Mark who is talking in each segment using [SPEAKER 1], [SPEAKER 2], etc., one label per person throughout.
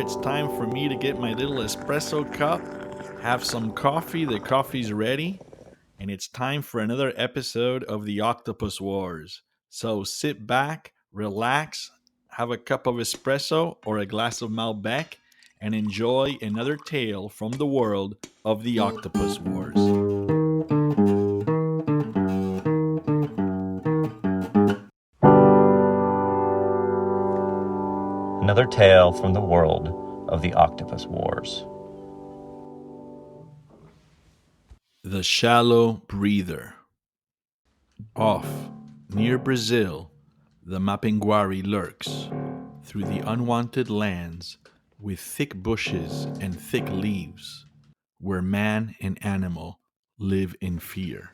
[SPEAKER 1] it's time for me to get my little espresso cup, have some coffee. The coffee's ready, and it's time for another episode of the Octopus Wars. So sit back, relax, have a cup of espresso or a glass of Malbec, and enjoy another tale from the world of the Octopus Wars.
[SPEAKER 2] Another tale from the world of the Octopus Wars.
[SPEAKER 1] The Shallow Breather. Off, near Brazil, the Mapinguari lurks through the unwanted lands with thick bushes and thick leaves, where man and animal live in fear.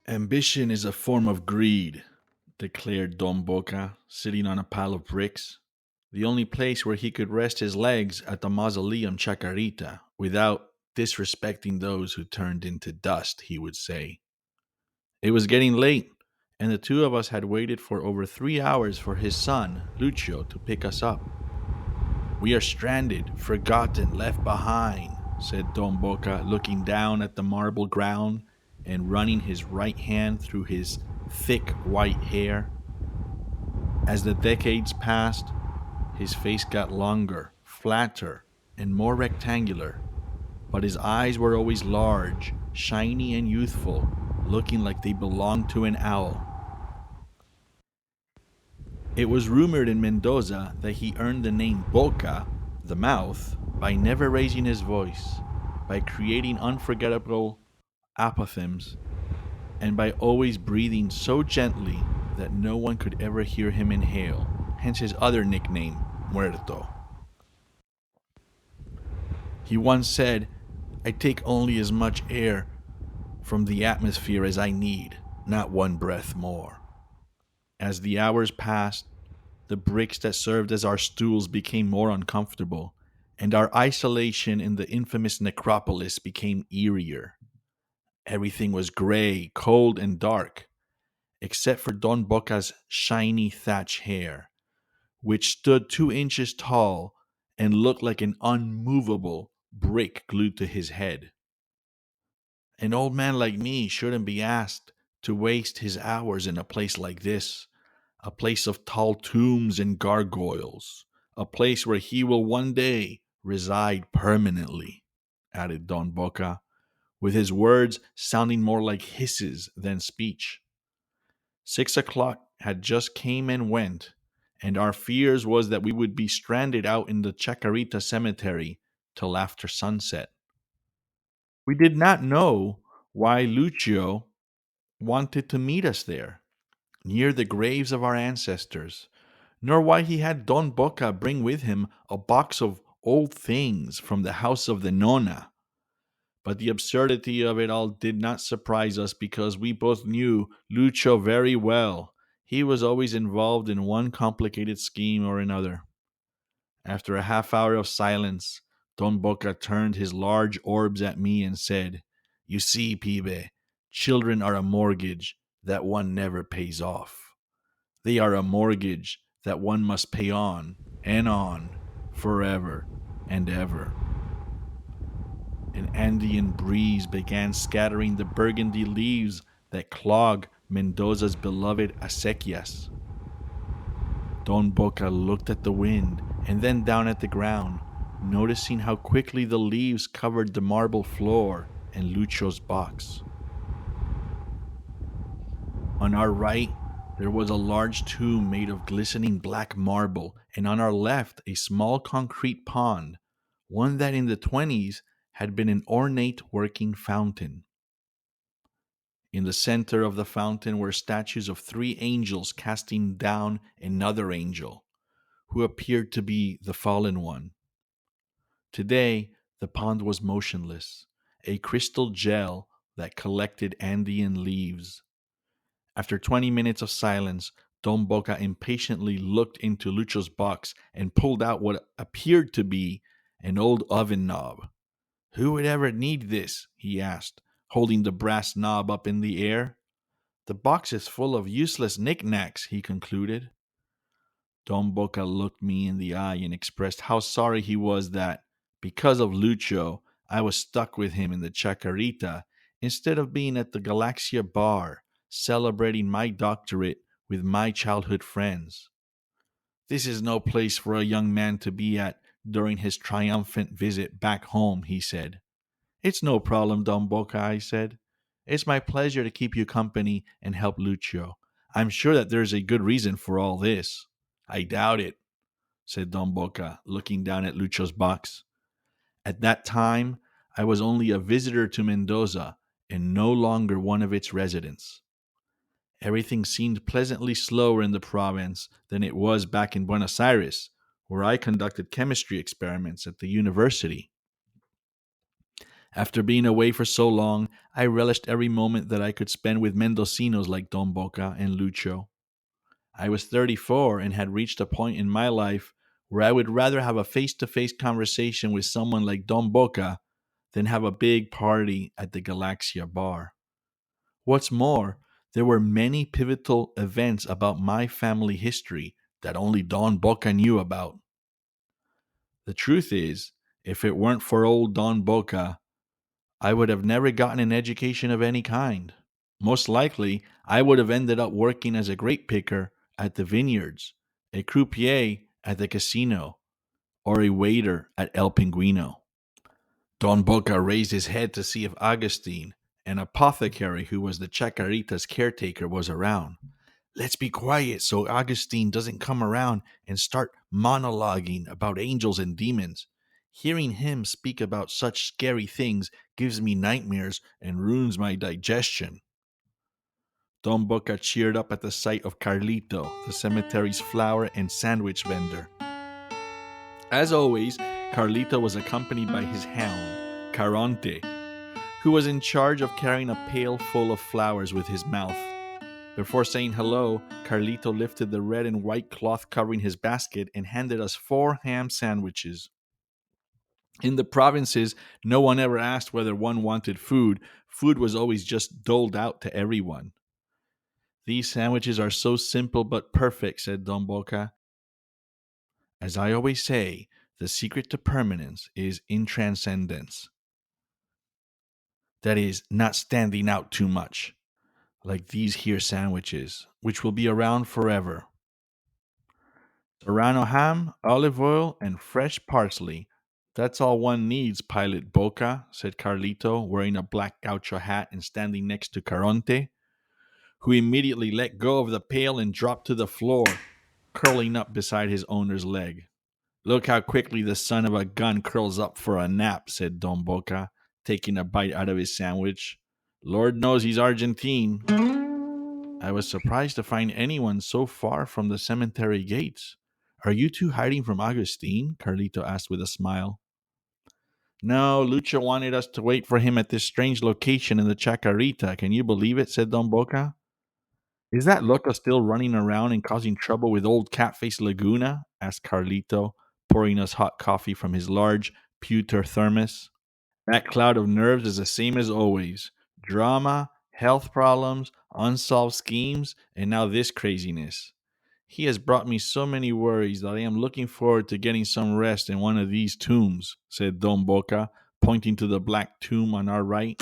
[SPEAKER 1] Ambition is a form of greed, declared Don Boca, sitting on a pile of bricks, the only place where he could rest his legs at the mausoleum Chacarita without disrespecting those who turned into dust, he would say. It was getting late, and the two of us had waited for over 3 hours for his son, Lucio, to pick us up. We are stranded, forgotten, left behind, said Don Boca, looking down at the marble ground and running his right hand through his thick white hair. As the decades passed, his face got longer, flatter, and more rectangular, but his eyes were always large, shiny, and youthful, looking like they belonged to an owl. It was rumored in Mendoza that he earned the name Boca, the mouth, by never raising his voice, by creating unforgettable apothegms, and by always breathing so gently that no one could ever hear him inhale, hence his other nickname, Muerto. He once said, "I take only as much air from the atmosphere as I need, not one breath more." As the hours passed, the bricks that served as our stools became more uncomfortable, and our isolation in the infamous necropolis became eerier. Everything was gray, cold, and dark, except for Don Boca's shiny thatch hair, which stood 2 inches tall and looked like an unmovable brick glued to his head. An old man like me shouldn't be asked to waste his hours in a place like this, a place of tall tombs and gargoyles, a place where he will one day reside permanently, added Don Boca, with his words sounding more like hisses than speech. 6 o'clock had just came and went, and our fears was that we would be stranded out in the Chacarita cemetery till after sunset. We did not know why Lucio wanted to meet us there, near the graves of our ancestors, nor why he had Don Boca bring with him a box of old things from the house of the Nona. But the absurdity of it all did not surprise us because we both knew Lucio very well. He was always involved in one complicated scheme or another. After a half hour of silence, Don Boca turned his large orbs at me and said, "You see, pibe, children are a mortgage that one never pays off. They are a mortgage that one must pay on, forever and ever." An Andean breeze began scattering the burgundy leaves that clog Mendoza's beloved acequias. Don Boca looked at the wind and then down at the ground, noticing how quickly the leaves covered the marble floor and Lucio's box. On our right, there was a large tomb made of glistening black marble, and on our left, a small concrete pond, one that in the 20s had been an ornate working fountain. In the center of the fountain were statues of 3 angels casting down another angel, who appeared to be the fallen one. Today, the pond was motionless, a crystal gel that collected Andean leaves. After 20 minutes of silence, Don Boca impatiently looked into Lucho's box and pulled out what appeared to be an old oven knob. Who would ever need this? He asked, holding the brass knob up in the air. The box is full of useless knickknacks, he concluded. Don Boca looked me in the eye and expressed how sorry he was that, because of Lucho, I was stuck with him in the Chacarita instead of being at the Galaxia bar, celebrating my doctorate with my childhood friends. This is no place for a young man to be at during his triumphant visit back home, he said. It's no problem, Don Boca, I said. It's my pleasure to keep you company and help Lucio. I'm sure that there's a good reason for all this. I doubt it, said Don Boca, looking down at Lucho's box. At that time, I was only a visitor to Mendoza and no longer one of its residents. Everything seemed pleasantly slower in the province than it was back in Buenos Aires, where I conducted chemistry experiments at the university. After being away for so long, I relished every moment that I could spend with Mendocinos like Don Boca and Lucho. I was 34 and had reached a point in my life where I would rather have a face to face conversation with someone like Don Boca than have a big party at the Galaxia bar. What's more, there were many pivotal events about my family history that only Don Boca knew about. The truth is, if it weren't for old Don Boca, I would have never gotten an education of any kind. Most likely, I would have ended up working as a grape picker at the vineyards, a croupier at the casino, or a waiter at El Pinguino. Don Boca raised his head to see if Agustin, an apothecary who was the Chacarita's caretaker, was around. Let's be quiet so Augustine doesn't come around and start monologuing about angels and demons. Hearing him speak about such scary things gives me nightmares and ruins my digestion. Don Boca cheered up at the sight of Carlito, the cemetery's flower and sandwich vendor. As always, Carlito was accompanied by his hound, Caronte, who was in charge of carrying a pail full of flowers with his mouth. Before saying hello, Carlito lifted the red and white cloth covering his basket and handed us 4 ham sandwiches. In the provinces, no one ever asked whether one wanted food. Food was always just doled out to everyone. These sandwiches are so simple but perfect, said Don Boca. As I always say, the secret to permanence is in transcendence. That is, not standing out too much, like these here sandwiches, which will be around forever. Serrano ham, olive oil, and fresh parsley. That's all one needs, Pilot Boca, said Carlito, wearing a black gaucho hat and standing next to Caronte, who immediately let go of the pail and dropped to the floor, curling up beside his owner's leg. Look how quickly the son of a gun curls up for a nap, said Don Boca, taking a bite out of his sandwich. Lord knows he's Argentine. I was surprised to find anyone so far from the cemetery gates. Are you two hiding from Agustin? Carlito asked with a smile. No, Lucha wanted us to wait for him at this strange location in the Chacarita. Can you believe it? Said Don Boca. Is that Loca still running around and causing trouble with old Catface Laguna? Asked Carlito, pouring us hot coffee from his large pewter thermos. That cloud of nerves is the same as always. Drama, health problems, unsolved schemes, and now this craziness. He has brought me so many worries that I am looking forward to getting some rest in one of these tombs, said Don Boca, pointing to the black tomb on our right.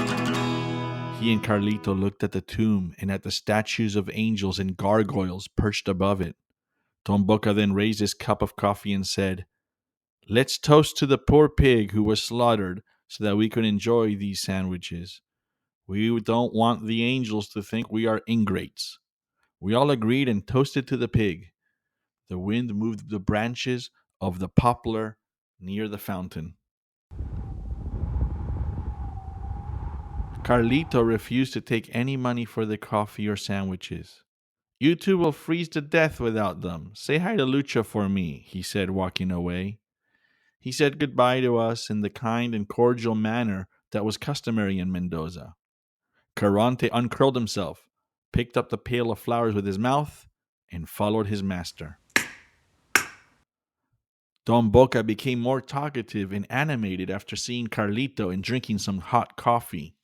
[SPEAKER 1] He and Carlito looked at the tomb and at the statues of angels and gargoyles perched above it. Don Boca then raised his cup of coffee and said, Let's toast to the poor pig who was slaughtered so that we could enjoy these sandwiches. We don't want the angels to think we are ingrates. We all agreed and toasted to the pig. The wind moved the branches of the poplar near the fountain. Carlito refused to take any money for the coffee or sandwiches. You two will freeze to death without them. Say hi to Lucha for me, he said, walking away. He said goodbye to us in the kind and cordial manner that was customary in Mendoza. Caronte uncurled himself, picked up the pail of flowers with his mouth, and followed his master. Don Boca became more talkative and animated after seeing Carlito and drinking some hot coffee.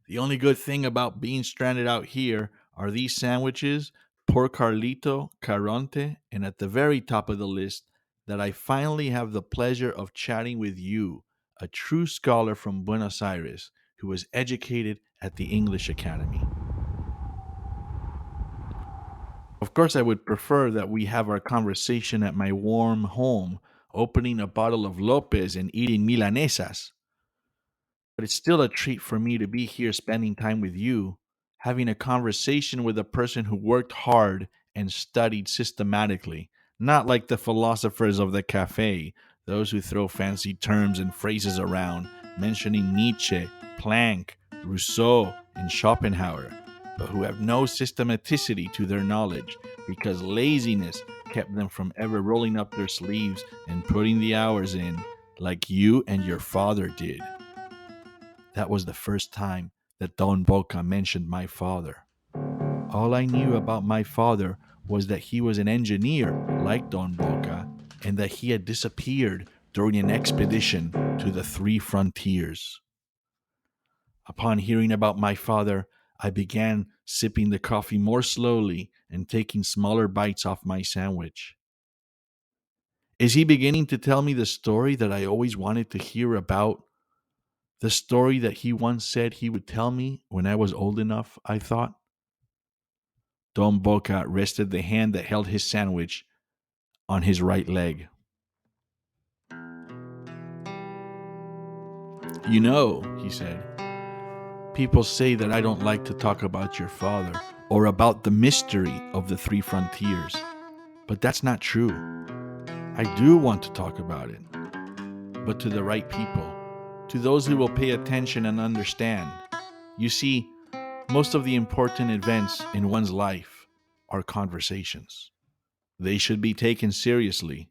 [SPEAKER 1] The only good thing about being stranded out here are these sandwiches, poor Carlito, Caronte, and at the very top of the list, that I finally have the pleasure of chatting with you, a true scholar from Buenos Aires who was educated at the English Academy. Of course, I would prefer that we have our conversation at my warm home, opening a bottle of Lopez and eating milanesas. But it's still a treat for me to be here spending time with you, having a conversation with a person who worked hard and studied systematically, not like the philosophers of the cafe, those who throw fancy terms and phrases around, mentioning Nietzsche, Planck, Rousseau, and Schopenhauer, but who have no systematicity to their knowledge because laziness kept them from ever rolling up their sleeves and putting the hours in like you and your father did. That was the first time that Don Boca mentioned my father. All I knew about my father was that he was an engineer like Don Boca and that he had disappeared during an expedition to the three frontiers. Upon hearing about my father, I began sipping the coffee more slowly and taking smaller bites off my sandwich. Is he beginning to tell me the story that I always wanted to hear about? The story that he once said he would tell me when I was old enough, I thought. Don Boca rested the hand that held his sandwich on his right leg. You know, he said, people say that I don't like to talk about your father or about the mystery of the three frontiers. But that's not true. I do want to talk about it, but to the right people, to those who will pay attention and understand. You see, most of the important events in one's life are conversations. They should be taken seriously.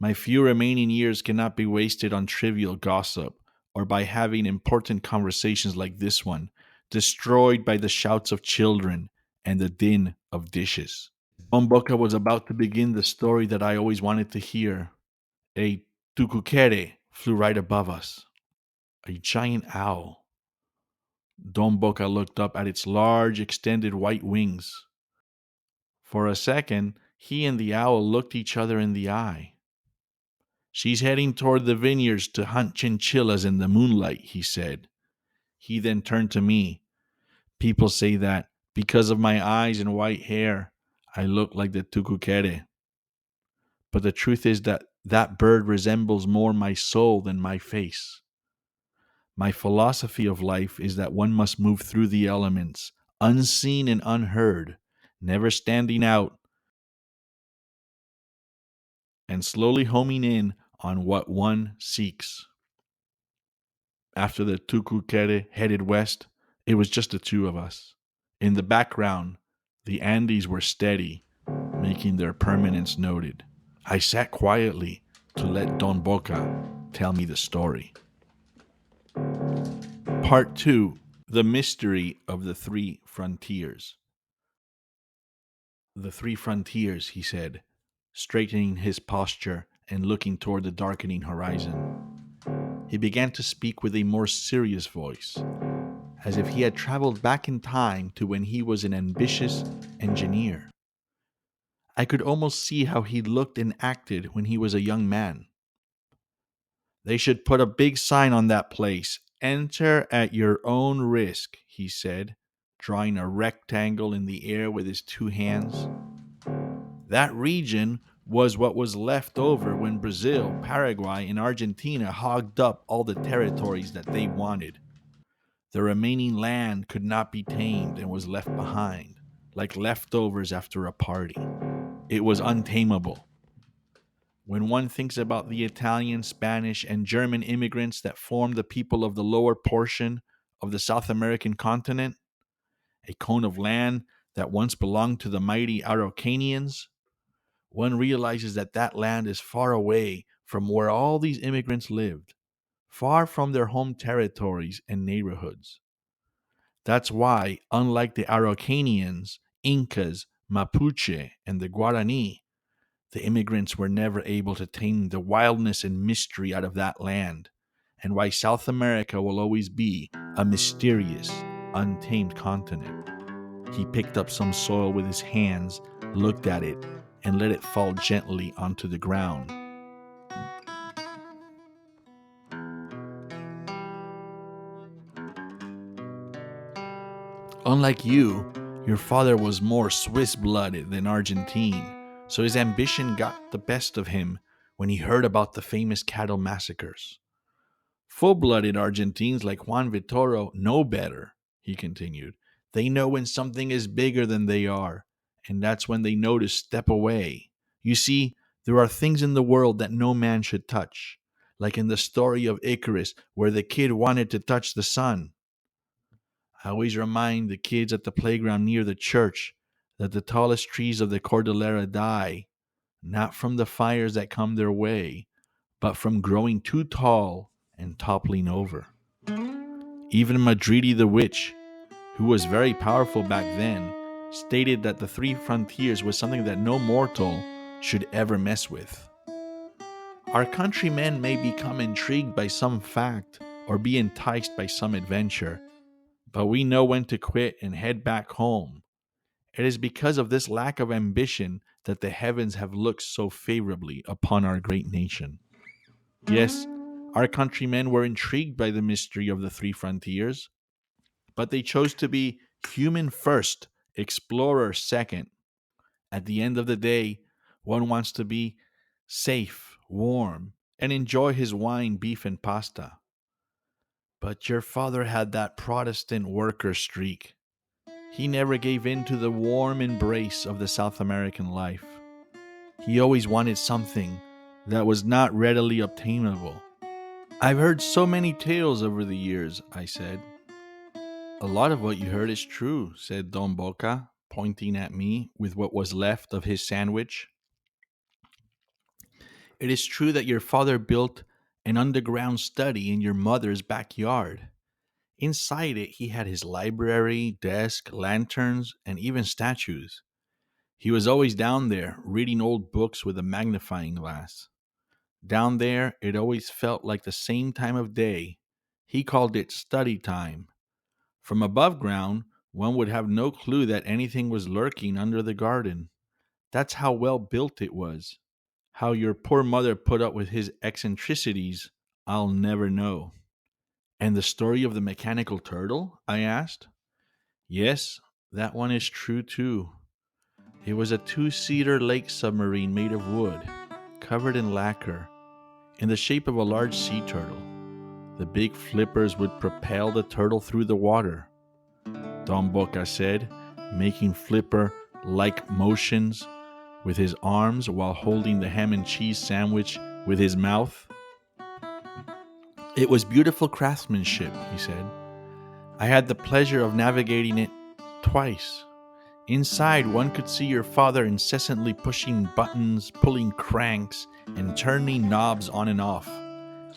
[SPEAKER 1] My few remaining years cannot be wasted on trivial gossip or by having important conversations like this one, destroyed by the shouts of children and the din of dishes. Don Boca was about to begin the story that I always wanted to hear. A tucuquere flew right above us, a giant owl. Don Boca looked up at its large, extended white wings. For a second, he and the owl looked each other in the eye. She's heading toward the vineyards to hunt chinchillas in the moonlight, he said. He then turned to me. People say that because of my eyes and white hair, I look like the tucuquere. But the truth is that that bird resembles more my soul than my face. My philosophy of life is that one must move through the elements, unseen and unheard, never standing out, and slowly homing in on what one seeks. After the Tucuquere headed west, it was just the two of us. In the background, the Andes were steady, making their permanence noted. I sat quietly to let Don Boca tell me the story. Part 2: The Mystery of the Three Frontiers. The three frontiers, he said, straightening his posture and looking toward the darkening horizon. He began to speak with a more serious voice, as if he had traveled back in time to when he was an ambitious engineer. I could almost see how he looked and acted when he was a young man. They should put a big sign on that place. Enter at your own risk, he said, drawing a rectangle in the air with his two hands. That region was what was left over when Brazil, Paraguay, and Argentina hogged up all the territories that they wanted. The remaining land could not be tamed and was left behind, like leftovers after a party. It was untamable. When one thinks about the Italian, Spanish, and German immigrants that formed the people of the lower portion of the South American continent, a cone of land that once belonged to the mighty Araucanians, one realizes that that land is far away from where all these immigrants lived, far from their home territories and neighborhoods. That's why, unlike the Araucanians, Incas, Mapuche, and the Guarani, the immigrants were never able to tame the wildness and mystery out of that land, and why South America will always be a mysterious, untamed continent. He picked up some soil with his hands, looked at it, and let it fall gently onto the ground. Unlike you, your father was more Swiss blooded than Argentine, so his ambition got the best of him when he heard about the famous cattle massacres. Full blooded Argentines like Juan Vittorio know better, he continued. They know when something is bigger than they are, and that's when they know to step away. You see, there are things in the world that no man should touch, like in the story of Icarus, where the kid wanted to touch the sun. I always remind the kids at the playground near the church that the tallest trees of the Cordillera die, not from the fires that come their way, but from growing too tall and toppling over. Even Madridi the witch, who was very powerful back then, stated that the three frontiers was something that no mortal should ever mess with. Our countrymen may become intrigued by some fact or be enticed by some adventure, but we know when to quit and head back home. It is because of this lack of ambition that the heavens have looked so favorably upon our great nation. Yes, our countrymen were intrigued by the mystery of the three frontiers, but they chose to be human first, explorer second. At the end of the day, one wants to be safe, warm, and enjoy his wine, beef, and pasta. But your father had that Protestant worker streak. He never gave in to the warm embrace of the South American life. He always wanted something that was not readily obtainable. I've heard so many tales over the years, I said. A lot of what you heard is true, said Don Boca, pointing at me with what was left of his sandwich. It is true that your father built an underground study in your mother's backyard. Inside it, he had his library, desk, lanterns, and even statues. He was always down there, reading old books with a magnifying glass. Down there, it always felt like the same time of day. He called it study time. From above ground, one would have no clue that anything was lurking under the garden. That's how well built it was. How your poor mother put up with his eccentricities, I'll never know. And the story of the mechanical turtle? I asked. Yes, that one is true too. It was a two-seater lake submarine made of wood, covered in lacquer, in the shape of a large sea turtle. The big flippers would propel the turtle through the water. Don Boca said, making flipper-like motions with his arms while holding the ham and cheese sandwich with his mouth. It was beautiful craftsmanship, he said. I had the pleasure of navigating it twice. Inside, one could see your father incessantly pushing buttons, pulling cranks, and turning knobs on and off.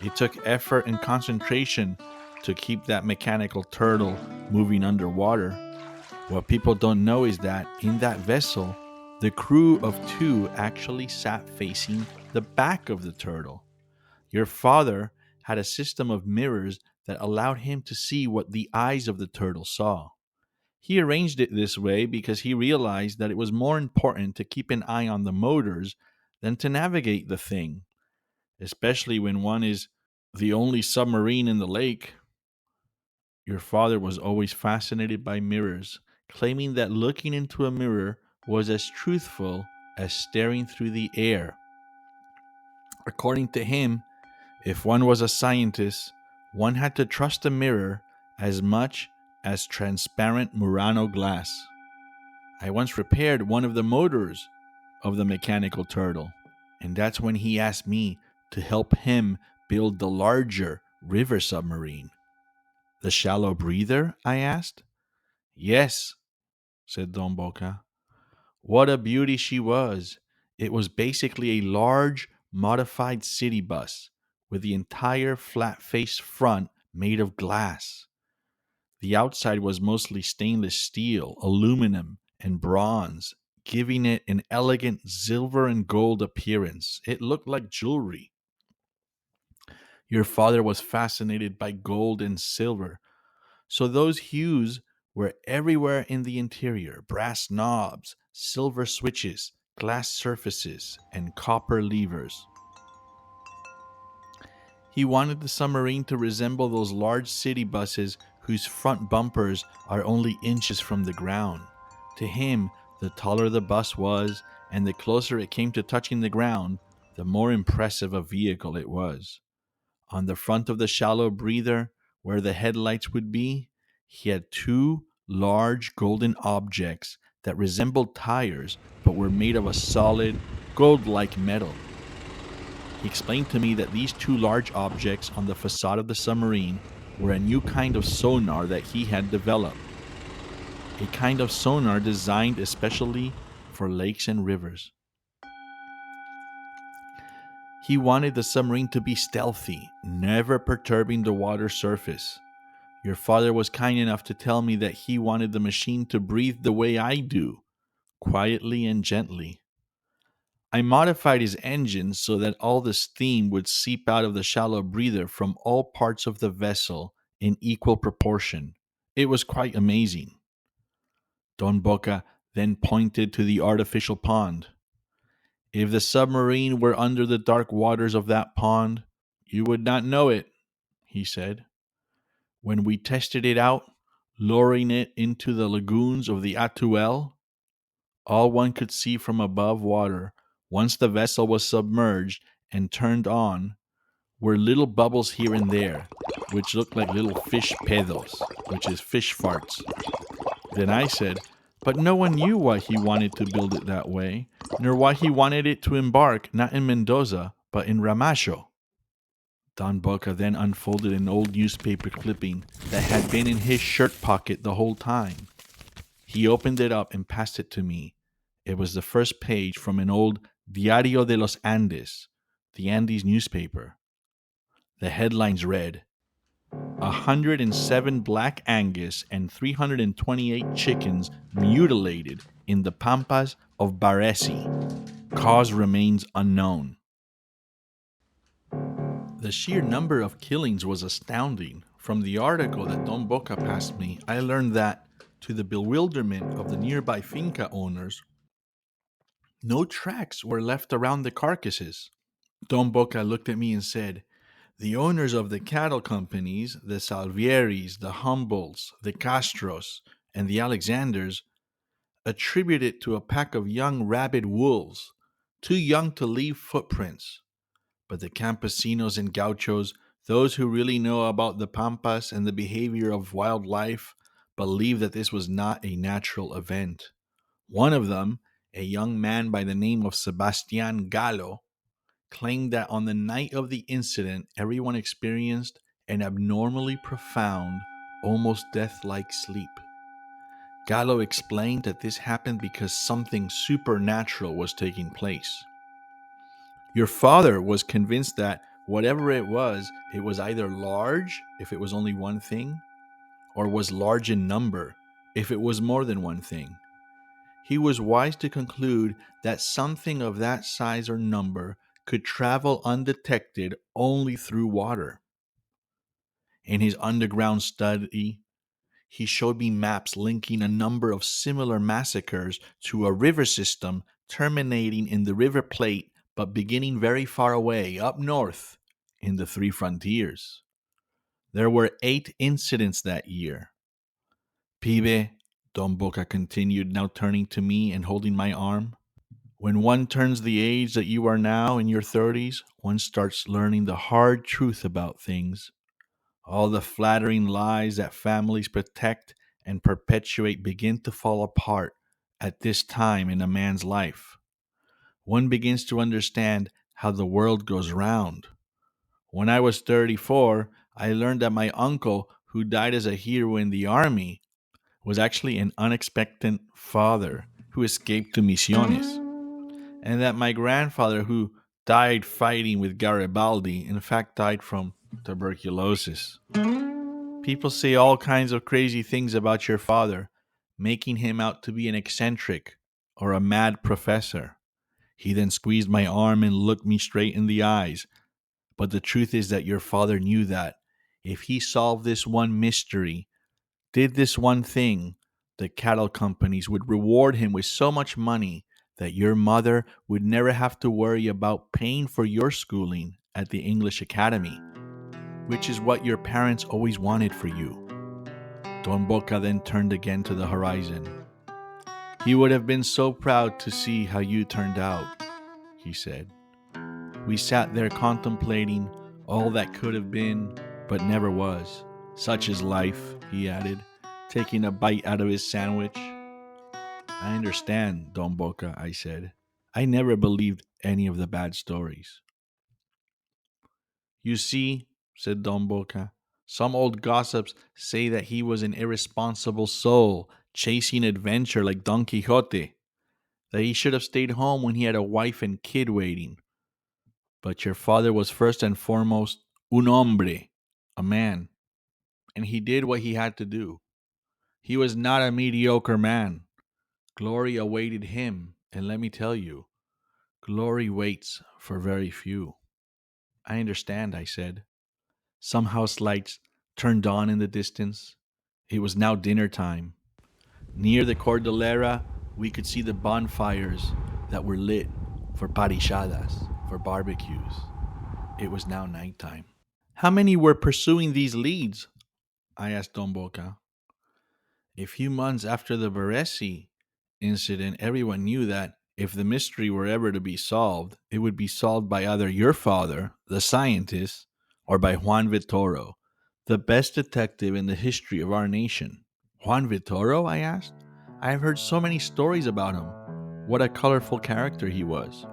[SPEAKER 1] It took effort and concentration to keep that mechanical turtle moving underwater. What people don't know is that in that vessel, the crew of two actually sat facing the back of the turtle. Your father had a system of mirrors that allowed him to see what the eyes of the turtle saw. He arranged it this way because he realized that it was more important to keep an eye on the motors than to navigate the thing, especially when one is the only submarine in the lake. Your father was always fascinated by mirrors, claiming that looking into a mirror was as truthful as staring through the air. According to him, if one was a scientist, one had to trust a mirror as much as transparent Murano glass. I once repaired one of the motors of the mechanical turtle, and that's when he asked me to help him build the larger river submarine. The shallow breather? I asked. Yes, said Don Boca. What a beauty she was. It was basically a large, modified city bus with the entire flat faced front made of glass. The outside was mostly stainless steel, aluminum, and bronze, giving it an elegant silver and gold appearance. It looked like jewelry. Your father was fascinated by gold and silver, so those hues were everywhere in the interior: brass knobs, silver switches, glass surfaces, and copper levers. He wanted the submarine to resemble those large city buses whose front bumpers are only inches from the ground. To him, the taller the bus was, and the closer it came to touching the ground, the more impressive a vehicle it was. On the front of the shallow breather, where the headlights would be, he had two large golden objects that resembled tires but were made of a solid, gold like metal. He explained to me that these two large objects on the facade of the submarine were a new kind of sonar that he had developed, a kind of sonar designed especially for lakes and rivers. He wanted the submarine to be stealthy, never perturbing the water surface. Your father was kind enough to tell me that he wanted the machine to breathe the way I do, quietly and gently. I modified his engine so that all the steam would seep out of the shallow breather from all parts of the vessel in equal proportion. It was quite amazing. Don Boca then pointed to the artificial pond. If the submarine were under the dark waters of that pond, you would not know it, he said. When we tested it out, lowering it into the lagoons of the Atuel, all one could see from above water, once the vessel was submerged and turned on, were little bubbles here and there, which looked like little fish pedos, which is fish farts. Then I said, but no one knew why he wanted to build it that way, nor why he wanted it to embark not in Mendoza, but in Ramasho. Don Boca then unfolded an old newspaper clipping that had been in his shirt pocket the whole time. He opened it up and passed it to me. It was the first page from an old Diario de los Andes, the Andes newspaper. The headlines read, 107 black Angus and 328 chickens mutilated in the pampas of Baresi. Cause remains unknown. The sheer number of killings was astounding. From the article that Don Boca passed me, I learned that, to the bewilderment of the nearby finca owners, no tracks were left around the carcasses. Don Boca looked at me and said, the owners of the cattle companies, the Salvieris, the Humboldts, the Castros, and the Alexanders, attribute it to a pack of young rabid wolves, too young to leave footprints. But the campesinos and gauchos, those who really know about the pampas and the behavior of wildlife, believe that this was not a natural event. One of them, a young man by the name of Sebastian Gallo, claimed that on the night of the incident, everyone experienced an abnormally profound, almost death like sleep. Gallo explained that this happened because something supernatural was taking place. Your father was convinced that whatever it was either large, if it was only one thing, or was large in number, if it was more than one thing. He was wise to conclude that something of that size or number could travel undetected only through water. In his underground study, he showed me maps linking a number of similar massacres to a river system terminating in the River Plate but beginning very far away, up north, in the Three Frontiers. There were 8 incidents that year. Pibe, Don Boca continued, now turning to me and holding my arm. When one turns the age that you are now in your 30s, one starts learning the hard truth about things. All the flattering lies that families protect and perpetuate begin to fall apart at this time in a man's life. One begins to understand how the world goes round. When I was 34, I learned that my uncle, who died as a hero in the army, was actually an unexpected father who escaped to Misiones, and that my grandfather, who died fighting with Garibaldi. In fact, died from tuberculosis. People say all kinds of crazy things about your father, making him out to be an eccentric or a mad professor. He then squeezed my arm and looked me straight in the eyes. But the truth is that your father knew that if he solved this one mystery, did this one thing, the cattle companies would reward him with so much money that your mother would never have to worry about paying for your schooling at the English Academy, which is what your parents always wanted for you. Don Boca then turned again to the horizon. He would have been so proud to see how you turned out, he said. We sat there contemplating all that could have been, but never was. Such is life, he added, taking a bite out of his sandwich. I understand, Don Boca, I said. I never believed any of the bad stories. You see, said Don Boca, some old gossips say that he was an irresponsible soul, chasing adventure like Don Quixote, that he should have stayed home when he had a wife and kid waiting. But your father was first and foremost un hombre, a man, and he did what he had to do. He was not a mediocre man. Glory awaited him, and let me tell you, glory waits for very few. I understand, I said. Some house lights turned on in the distance. It was now dinner time. Near the Cordillera, we could see the bonfires that were lit for parrilladas, for barbecues. It was now nighttime. How many were pursuing these leads? I asked Don Boca. A few months after the Baresi incident, everyone knew that if the mystery were ever to be solved, it would be solved by either your father, the scientist, or by Juan Vitoro, the best detective in the history of our nation. Juan Vitoro? I asked. I have heard so many stories about him. What a colorful character he was.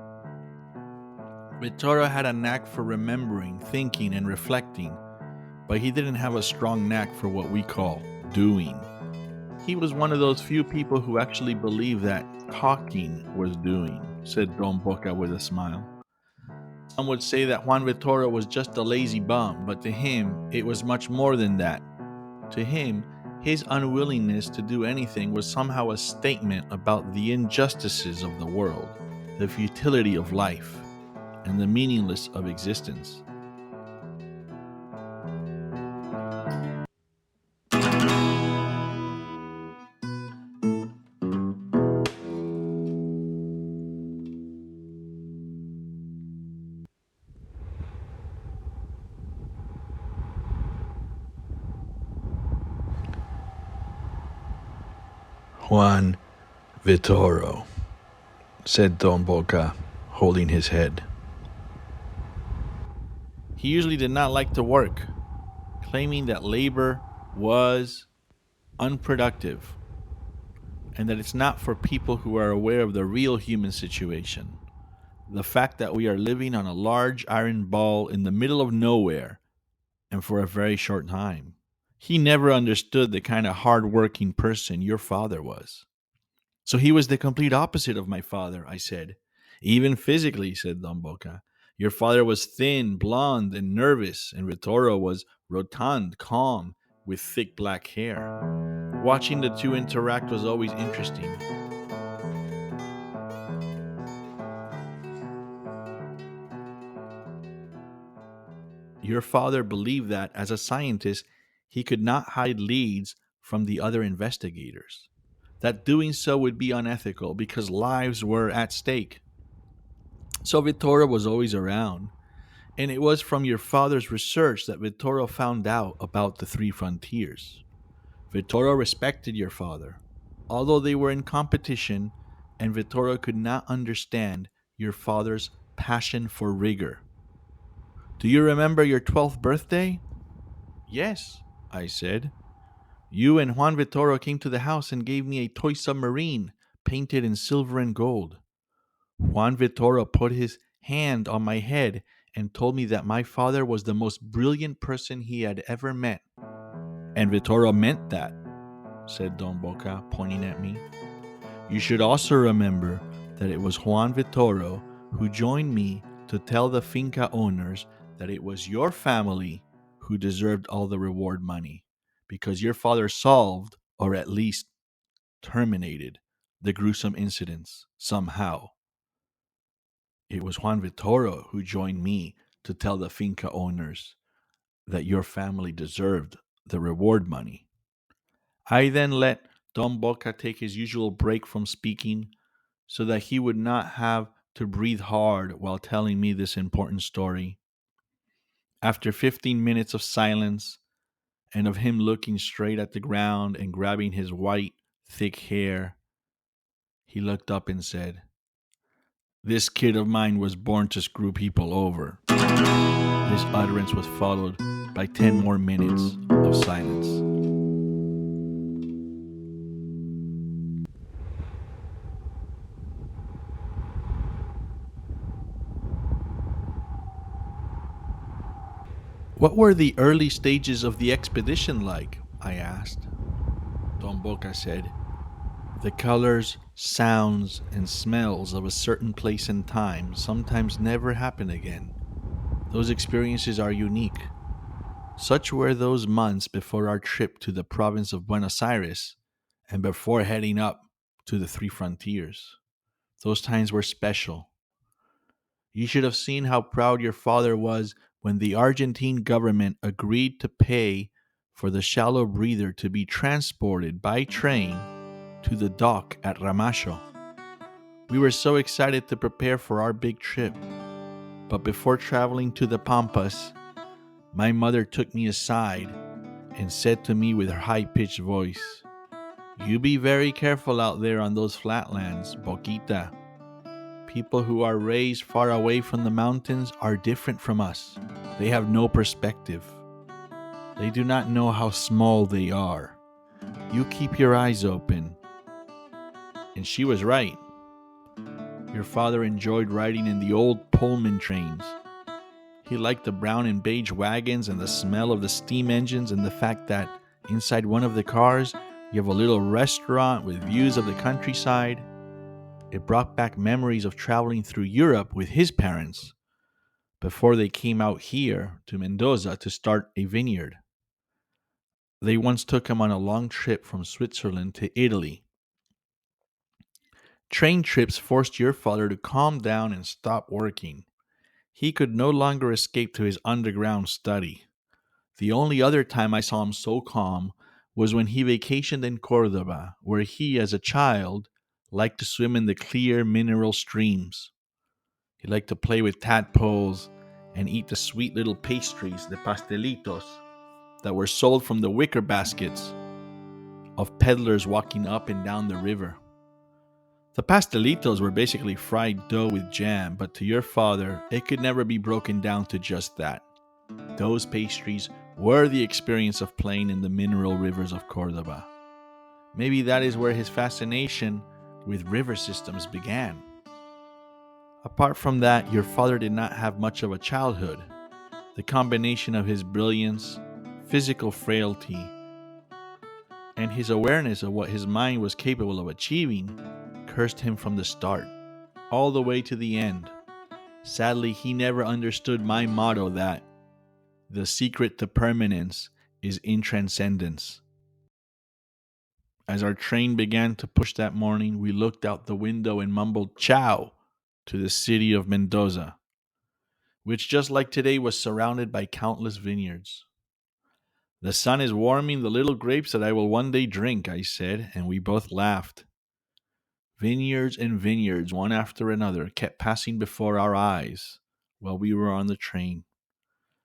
[SPEAKER 1] Vitoro had a knack for remembering, thinking, and reflecting, but he didn't have a strong knack for what we call doing. He was one of those few people who actually believed that talking was doing, said Don Boca with a smile. Some would say that Juan Vitoro was just a lazy bum, but to him, it was much more than that. To him, his unwillingness to do anything was somehow a statement about the injustices of the world, the futility of life, and the meaninglessness of existence. Juan Vitoro, said Don Boca, holding his head. He usually did not like to work, claiming that labor was unproductive and that it's not for people who are aware of the real human situation. The fact that we are living on a large iron ball in the middle of nowhere and for a very short time. He never understood the kind of hard-working person your father was. So he was the complete opposite of my father, I said. Even physically, said Don Boca. Your father was thin, blonde, and nervous, and Vittorio was rotund, calm, with thick black hair. Watching the two interact was always interesting. Your father believed that, as a scientist, he could not hide leads from the other investigators. That doing so would be unethical because lives were at stake. So Vittorio was always around, and it was from your father's research that Vittorio found out about the three frontiers. Vittorio respected your father, although they were in competition, and Vittorio could not understand your father's passion for rigor. Do you remember your 12th birthday? Yes, I said. You and Juan Vittorio came to the house and gave me a toy submarine painted in silver and gold. Juan Vittorio put his hand on my head and told me that my father was the most brilliant person he had ever met. And Vittorio meant that, said Don Boca, pointing at me. You should also remember that it was Juan Vittorio who joined me to to tell the finca owners that it was your family who deserved all the reward money because your father solved, or at least terminated, the gruesome incidents somehow. It was Juan Vittorio who joined me to tell the finca owners that your family deserved the reward money. I then let Don Boca take his usual break from speaking so that he would not have to breathe hard while telling me this important story. After 15 minutes of silence and of him looking straight at the ground and grabbing his white, thick hair, he looked up and said, "This kid of mine was born to screw people over." This utterance was followed by 10 more minutes of silence. What were the early stages of the expedition like? I asked. Don Boca said, "The colors, sounds, and smells of a certain place and time sometimes never happen again. Those experiences are unique. Such were those months before our trip to the province of Buenos Aires and before heading up to the Three Frontiers. Those times were special. You should have seen how proud your father was when the Argentine government agreed to pay for the shallow breather to be transported by train to the dock at Ramallo. We were so excited to prepare for our big trip. But before traveling to the Pampas, my mother took me aside and said to me with her high-pitched voice, "You be very careful out there on those flatlands, Boquita. People who are raised far away from the mountains are different from us. They have no perspective. They do not know how small they are. You keep your eyes open." And she was right. Your father enjoyed riding in the old Pullman trains. He liked the brown and beige wagons and the smell of the steam engines and the fact that inside one of the cars you have a little restaurant with views of the countryside. It brought back memories of traveling through Europe with his parents before they came out here to Mendoza to start a vineyard. They once took him on a long trip from Switzerland to Italy. Train trips forced your father to calm down and stop working. He could no longer escape to his underground study. The only other time I saw him so calm was when he vacationed in Cordoba, where he, as a child, liked to swim in the clear mineral streams. He liked to play with tadpoles and eat the sweet little pastries, the pastelitos, that were sold from the wicker baskets of peddlers walking up and down the river. The pastelitos were basically fried dough with jam, but to your father, it could never be broken down to just that. Those pastries were the experience of playing in the mineral rivers of Cordoba. Maybe that is where his fascination with river systems began. Apart from that, your father did not have much of a childhood. The combination of his brilliance, physical frailty, and his awareness of what his mind was capable of achieving cursed him from the start, all the way to the end. Sadly, he never understood my motto that the secret to permanence is in transcendence. As our train began to push that morning, we looked out the window and mumbled "ciao" to the city of Mendoza, which just like today was surrounded by countless vineyards. "The sun is warming the little grapes that I will one day drink," I said, and we both laughed. Vineyards and vineyards, one after another, kept passing before our eyes while we were on the train.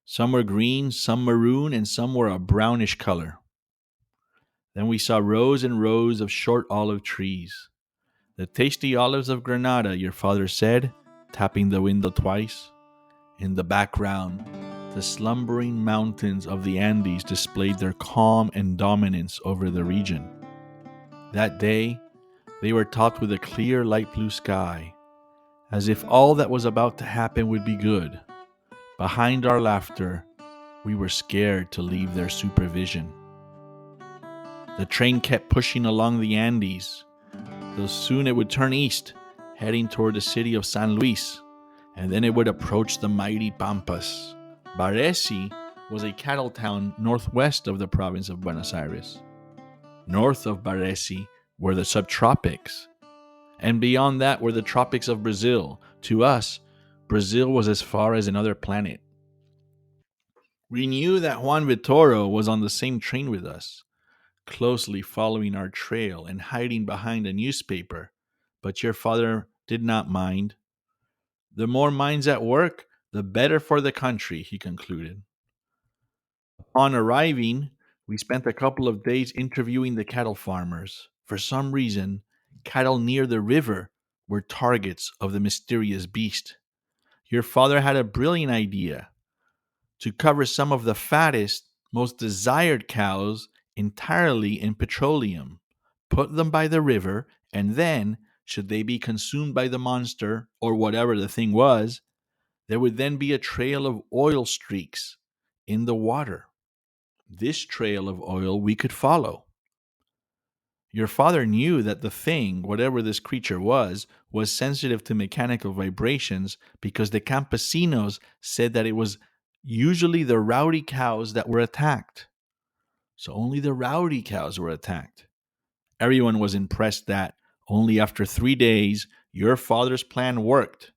[SPEAKER 1] Some were green, some maroon, and some were a brownish color. Then we saw rows and rows of short olive trees. "The tasty olives of Granada," your father said, tapping the window twice. In the background, the slumbering mountains of the Andes displayed their calm and dominance over the region. That day, they were topped with a clear light blue sky, as if all that was about to happen would be good. Behind our laughter, we were scared to leave their supervision. The train kept pushing along the Andes, though soon it would turn east, heading toward the city of San Luis, and then it would approach the mighty Pampas. Baresi was a cattle town northwest of the province of Buenos Aires. North of Baresi were the subtropics, and beyond that were the tropics of Brazil. To us, Brazil was as far as another planet. We knew that Juan Vittorio was on the same train with us, closely following our trail and hiding behind a newspaper, but your father did not mind. The more minds at work, the better for the country, he concluded. Upon arriving, we spent a couple of days interviewing the cattle farmers. For some reason, cattle near the river were targets of the mysterious beast. Your father had a brilliant idea to cover some of the fattest, most desired cows entirely in petroleum, put them by the river, and then, should they be consumed by the monster or whatever the thing was, there would then be a trail of oil streaks in the water. This trail of oil we could follow. Your father knew that the thing, whatever this creature was sensitive to mechanical vibrations because the campesinos said that it was usually the rowdy cows that were attacked. So only the rowdy cows were attacked. Everyone was impressed that only after 3 days, your father's plan worked.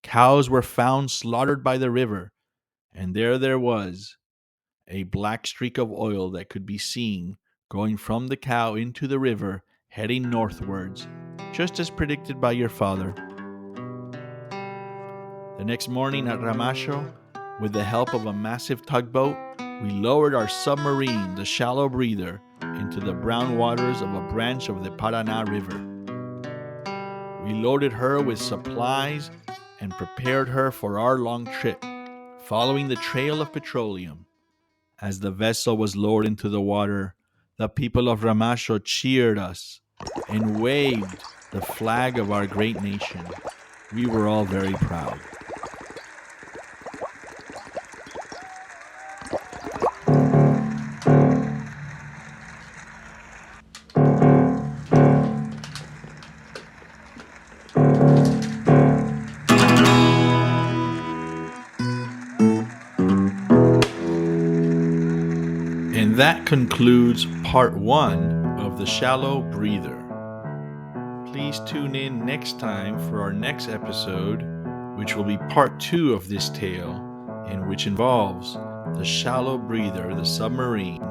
[SPEAKER 1] Cows were found slaughtered by the river, and there was a black streak of oil that could be seen going from the cow into the river, heading northwards, just as predicted by your father. The next morning at Ramasho, with the help of a massive tugboat, we lowered our submarine, the Shallow Breather, into the brown waters of a branch of the Paraná River. We loaded her with supplies and prepared her for our long trip, following the trail of petroleum. As the vessel was lowered into the water, the people of Ramasho cheered us and waved the flag of our great nation. We were all very proud. And that concludes part 1 of The Shallow Breather. Please tune in next time for our next episode, which will be part 2 of this tale, and which involves the Shallow Breather, the submarine,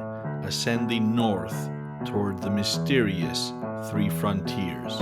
[SPEAKER 1] ascending north toward the mysterious Three Frontiers.